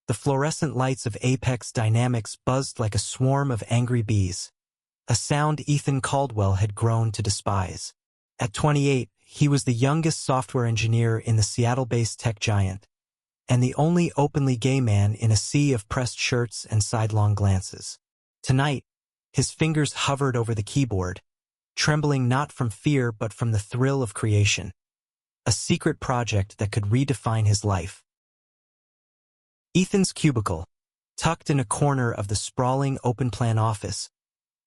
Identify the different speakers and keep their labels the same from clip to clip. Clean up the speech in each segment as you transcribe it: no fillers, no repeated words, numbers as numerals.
Speaker 1: The fluorescent lights of Apex Dynamics buzzed like a swarm of angry bees, a sound Ethan Caldwell had grown to despise. At 28, he was the youngest software engineer in the Seattle-based tech giant, and the only openly gay man in a sea of pressed shirts and sidelong glances. Tonight, his fingers hovered over the keyboard, trembling not from fear but from the thrill of creation. A secret project that could redefine his life. Ethan's cubicle, tucked in a corner of the sprawling open-plan office,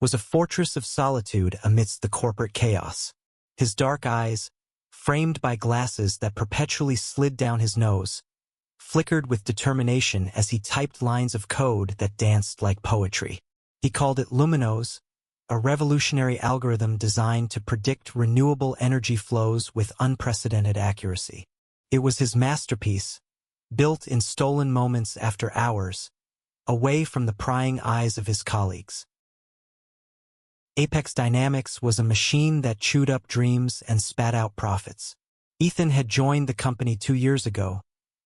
Speaker 1: was a fortress of solitude amidst the corporate chaos. His dark eyes, framed by glasses that perpetually slid down his nose, flickered with determination as he typed lines of code that danced like poetry. He called it Luminos, a revolutionary algorithm designed to predict renewable energy flows with unprecedented accuracy. It was his masterpiece, built in stolen moments after hours, away from the prying eyes of his colleagues. Apex Dynamics was a machine that chewed up dreams and spat out profits. Ethan had joined the company 2 years ago,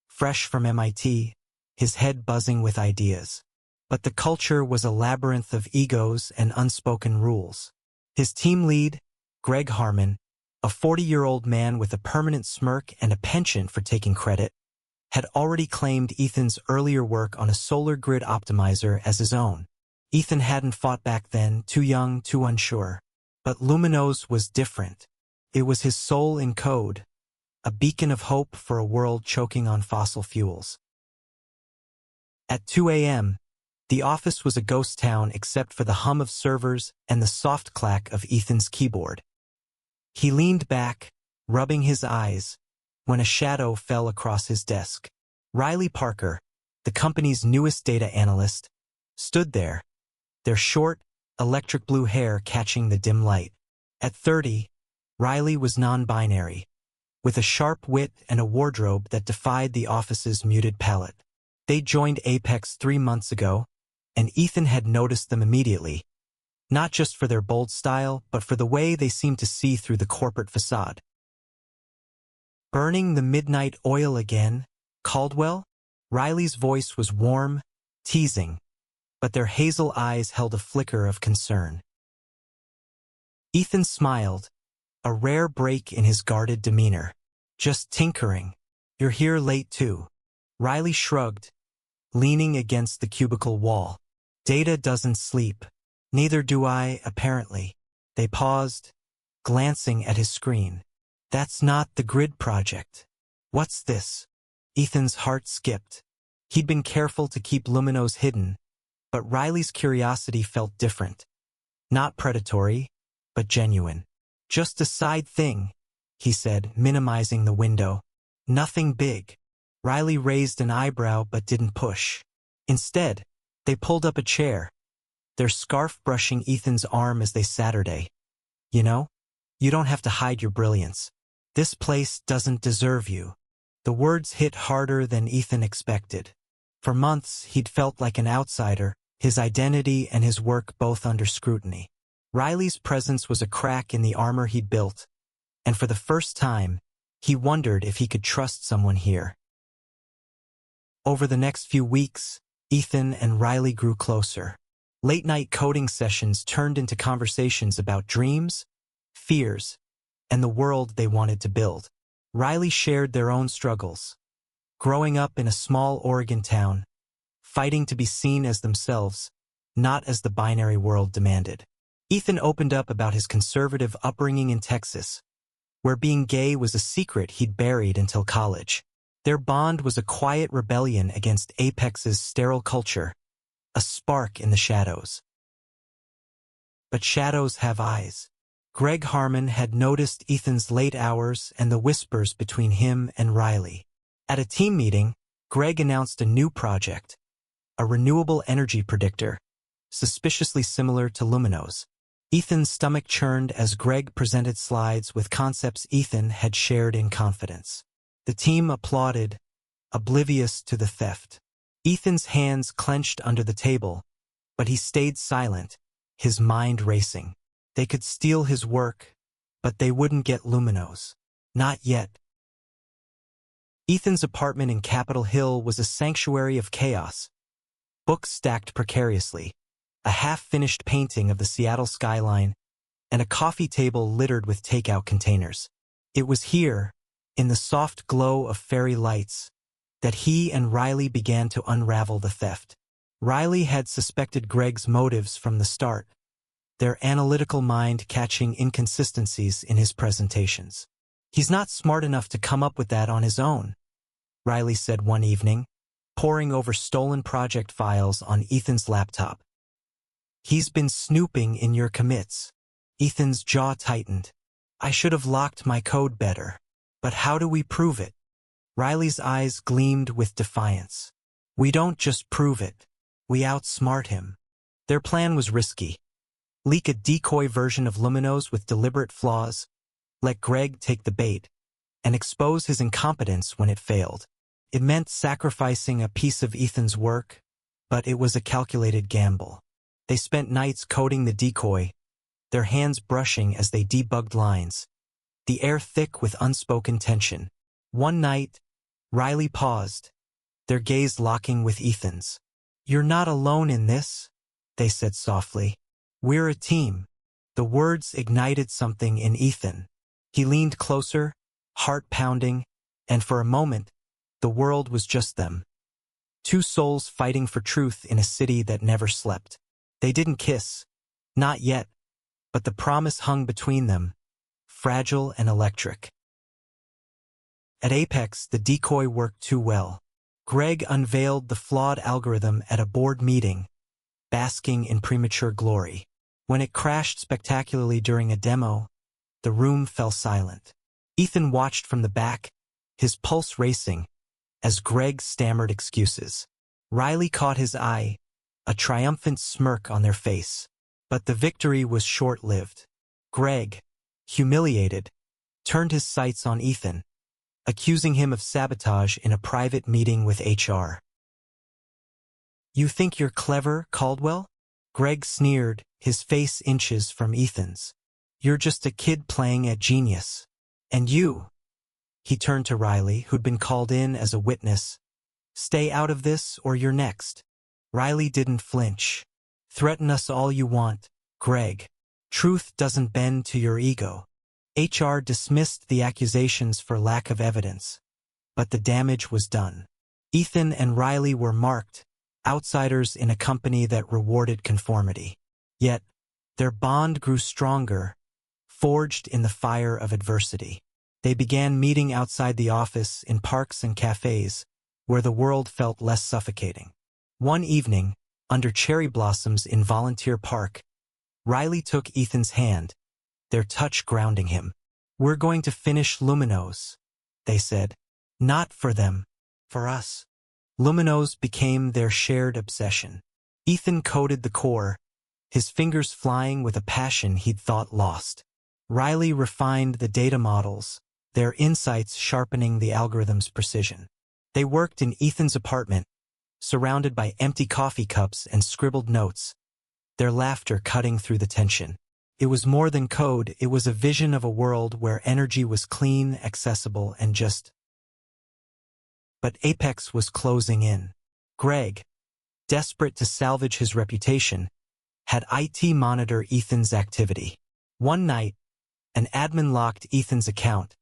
Speaker 1: fresh from MIT, his head buzzing with ideas. But the culture was a labyrinth of egos and unspoken rules. His team lead, Greg Harmon, a 40-year-old man with a permanent smirk and a penchant for taking credit, had already claimed Ethan's earlier work on a solar grid optimizer as his own. Ethan hadn't fought back then, too young, too unsure. But Luminos was different. It was his soul in code, a beacon of hope for a world choking on fossil fuels. At 2 a.m., the office was a ghost town except for the hum of servers and the soft clack of Ethan's keyboard. He leaned back, rubbing his eyes, when a shadow fell across his desk. Riley Parker, the company's newest data analyst, stood there, their short, electric blue hair catching the dim light. At 30, Riley was non-binary, with a sharp wit and a wardrobe that defied the office's muted palette. They joined Apex 3 months ago, and Ethan had noticed them immediately, not just for their bold style, but for the way they seemed to see through the corporate facade. "Burning the midnight oil again, Caldwell?" Riley's voice was warm, teasing, but their hazel eyes held a flicker of concern. Ethan smiled, a rare break in his guarded demeanor. "Just tinkering. You're here late too." Riley shrugged, leaning against the cubicle wall. "Data doesn't sleep. Neither do I, apparently." They paused, glancing at his screen. "That's not the grid project. What's this?" Ethan's heart skipped. He'd been careful to keep Luminos hidden, but Riley's curiosity felt different. Not predatory, but genuine. "Just a side thing," he said, minimizing the window. "Nothing big." Riley raised an eyebrow but didn't push. Instead, they pulled up a chair, their scarf brushing Ethan's arm as they Saturday. "You know, you don't have to hide your brilliance. This place doesn't deserve you." The words hit harder than Ethan expected. For months, he'd felt like an outsider, his identity and his work both under scrutiny. Riley's presence was a crack in the armor he'd built, and for the first time, he wondered if he could trust someone here. Over the next few weeks, Ethan and Riley grew closer. Late-night coding sessions turned into conversations about dreams, fears, and the world they wanted to build. Riley shared their own struggles. Growing up in a small Oregon town, fighting to be seen as themselves, not as the binary world demanded. Ethan opened up about his conservative upbringing in Texas, where being gay was a secret he'd buried until college. Their bond was a quiet rebellion against Apex's sterile culture, a spark in the shadows. But shadows have eyes. Greg Harmon had noticed Ethan's late hours and the whispers between him and Riley. At a team meeting, Greg announced a new project, a renewable energy predictor, suspiciously similar to Luminos. Ethan's stomach churned as Greg presented slides with concepts Ethan had shared in confidence. The team applauded, oblivious to the theft. Ethan's hands clenched under the table, but he stayed silent, his mind racing. They could steal his work, but they wouldn't get Luminos. Not yet. Ethan's apartment in Capitol Hill was a sanctuary of chaos. Books stacked precariously, a half-finished painting of the Seattle skyline, and a coffee table littered with takeout containers. It was here, in the soft glow of fairy lights, that he and Riley began to unravel the theft. Riley had suspected Greg's motives from the start, their analytical mind catching inconsistencies in his presentations. "He's not smart enough to come up with that on his own," Riley said one evening, poring over stolen project files on Ethan's laptop. "He's been snooping in your commits." Ethan's jaw tightened. "I should have locked my code better. But how do we prove it?" Riley's eyes gleamed with defiance. "We don't just prove it. We outsmart him." Their plan was risky. Leak a decoy version of Luminos with deliberate flaws, let Greg take the bait, and expose his incompetence when it failed. It meant sacrificing a piece of Ethan's work, but it was a calculated gamble. They spent nights coding the decoy, their hands brushing as they debugged lines, the air thick with unspoken tension. One night, Riley paused, their gaze locking with Ethan's. "You're not alone in this," they said softly. "We're a team." The words ignited something in Ethan. He leaned closer, heart pounding, and for a moment, the world was just them. Two souls fighting for truth in a city that never slept. They didn't kiss. Not yet. But the promise hung between them, fragile and electric. At Apex, the decoy worked too well. Greg unveiled the flawed algorithm at a board meeting, basking in premature glory. When it crashed spectacularly during a demo, the room fell silent. Ethan watched from the back, his pulse racing, as Greg stammered excuses. Riley caught his eye, a triumphant smirk on their face. But the victory was short-lived. Greg, humiliated, turned his sights on Ethan, accusing him of sabotage in a private meeting with HR. "You think you're clever, Caldwell?" Greg sneered, his face inches from Ethan's. "You're just a kid playing at genius. And you," he turned to Riley, who'd been called in as a witness, "stay out of this or you're next." Riley didn't flinch. "Threaten us all you want, Greg. Truth doesn't bend to your ego." HR dismissed the accusations for lack of evidence, but the damage was done. Ethan and Riley were marked, outsiders in a company that rewarded conformity. Yet, their bond grew stronger, forged in the fire of adversity. They began meeting outside the office in parks and cafes, where the world felt less suffocating. One evening, under cherry blossoms in Volunteer Park, Riley took Ethan's hand, their touch grounding him. "We're going to finish Luminos," they said. "Not for them, for us." Luminos became their shared obsession. Ethan coded the core, his fingers flying with a passion he'd thought lost. Riley refined the data models, their insights sharpening the algorithm's precision. They worked in Ethan's apartment, surrounded by empty coffee cups and scribbled notes, their laughter cutting through the tension. It was more than code, it was a vision of a world where energy was clean, accessible, and just. But Apex was closing in. Greg, desperate to salvage his reputation, had IT monitor Ethan's activity. One night, an admin locked Ethan's account,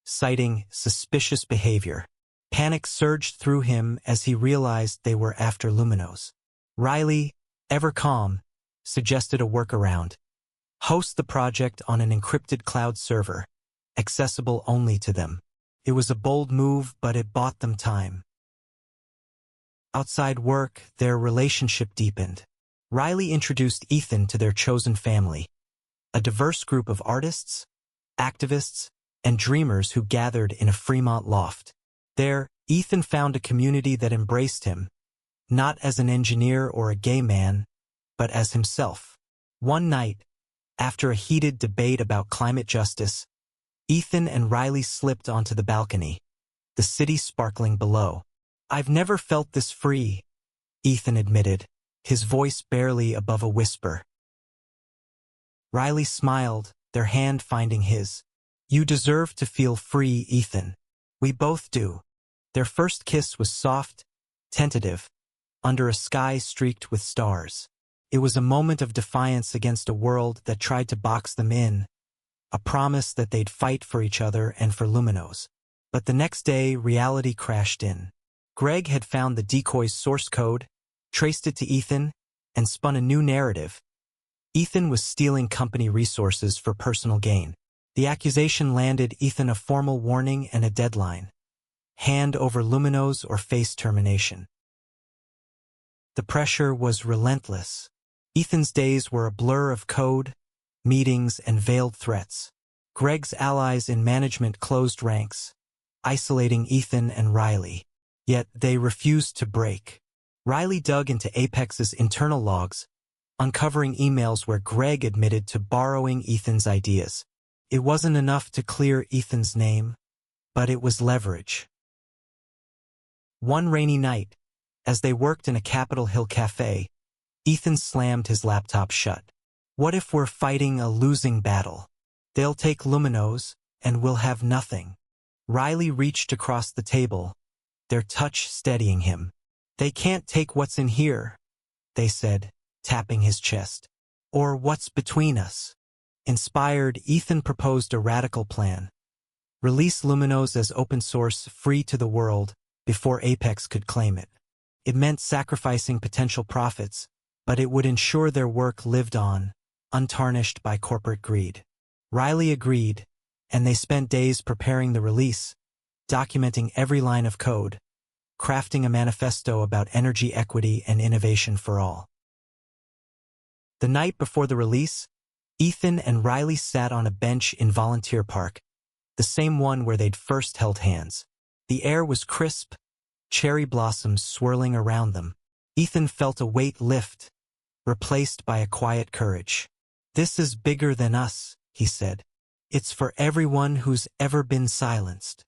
Speaker 1: citing suspicious behavior. Panic surged through him as he realized they were after Luminos. Riley, ever calm, suggested a workaround. Host the project on an encrypted cloud server, accessible only to them. It was a bold move, but it bought them time. Outside work, their relationship deepened. Riley introduced Ethan to their chosen family, a diverse group of artists, activists, and dreamers who gathered in a Fremont loft. There, Ethan found a community that embraced him, not as an engineer or a gay man, but as himself. One night, after a heated debate about climate justice, Ethan and Riley slipped onto the balcony, the city sparkling below. "I've never felt this free," Ethan admitted, his voice barely above a whisper. Riley smiled, their hand finding his. "You deserve to feel free, Ethan. We both do." Their first kiss was soft, tentative, under a sky streaked with stars. It was a moment of defiance against a world that tried to box them in, a promise that they'd fight for each other and for Luminos. But the next day, reality crashed in. Greg had found the decoy's source code, traced it to Ethan, and spun a new narrative. Ethan was stealing company resources for personal gain. The accusation landed Ethan a formal warning and a deadline: hand over Luminos or face termination. The pressure was relentless. Ethan's days were a blur of code, meetings, and veiled threats. Greg's allies in management closed ranks, isolating Ethan and Riley. Yet they refused to break. Riley dug into Apex's internal logs, uncovering emails where Greg admitted to borrowing Ethan's ideas. It wasn't enough to clear Ethan's name, but it was leverage. One rainy night, as they worked in a Capitol Hill cafe, Ethan slammed his laptop shut. What if we're fighting a losing battle? They'll take Luminos, and we'll have nothing. Riley reached across the table, their touch steadying him. They can't take what's in here, they said, tapping his chest. Or what's between us. Inspired, Ethan proposed a radical plan. Release Luminos as open source, free to the world, before Apex could claim it. It meant sacrificing potential profits, but it would ensure their work lived on, untarnished by corporate greed. Riley agreed, and they spent days preparing the release, documenting every line of code, crafting a manifesto about energy equity and innovation for all. The night before the release, Ethan and Riley sat on a bench in Volunteer Park, the same one where they'd first held hands. The air was crisp, cherry blossoms swirling around them. Ethan felt a weight lift, replaced by a quiet courage. "This is bigger than us," he said. "It's for everyone who's ever been silenced."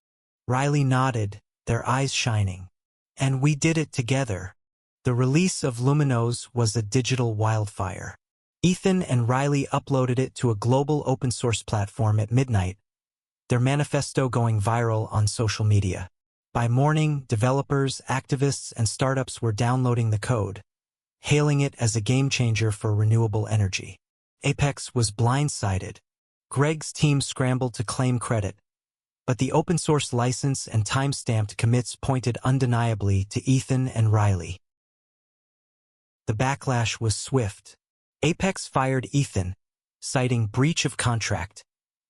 Speaker 1: Riley nodded, their eyes shining. "And we did it together." The release of Luminos was a digital wildfire. Ethan and Riley uploaded it to a global open-source platform at midnight, their manifesto going viral on social media. By morning, developers, activists, and startups were downloading the code, hailing it as a game-changer for renewable energy. Apex was blindsided. Greg's team scrambled to claim credit, but the open-source license and time-stamped commits pointed undeniably to Ethan and Riley. The backlash was swift. Apex fired Ethan, citing breach of contract,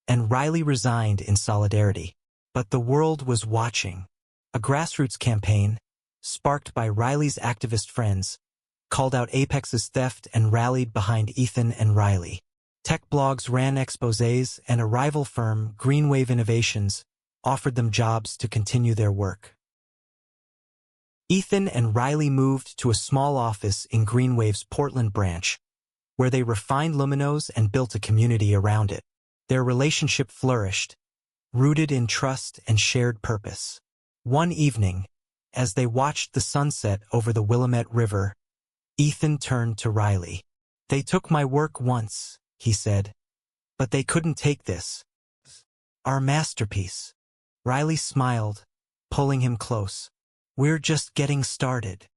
Speaker 1: and Riley resigned in solidarity. But the world was watching. A grassroots campaign, sparked by Riley's activist friends, called out Apex's theft and rallied behind Ethan and Riley. Tech blogs ran exposés, and a rival firm, Greenwave Innovations, offered them jobs to continue their work. Ethan and Riley moved to a small office in Greenwave's Portland branch, where they refined Luminos and built a community around it. Their relationship flourished, rooted in trust and shared purpose. One evening, as they watched the sunset over the Willamette River, Ethan turned to Riley. "They took my work once," he said, "but they couldn't take this. Our masterpiece." Riley smiled, pulling him close. "We're just getting started."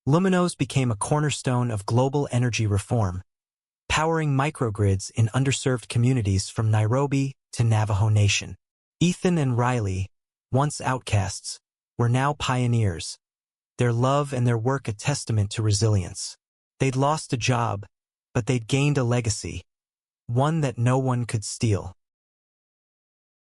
Speaker 1: Luminos became a cornerstone of global energy reform, powering microgrids in underserved communities from Nairobi to Navajo Nation. Ethan and Riley, once outcasts, were now pioneers, their love and their work a testament to resilience. They'd lost a job, but they'd gained a legacy, one that no one could steal.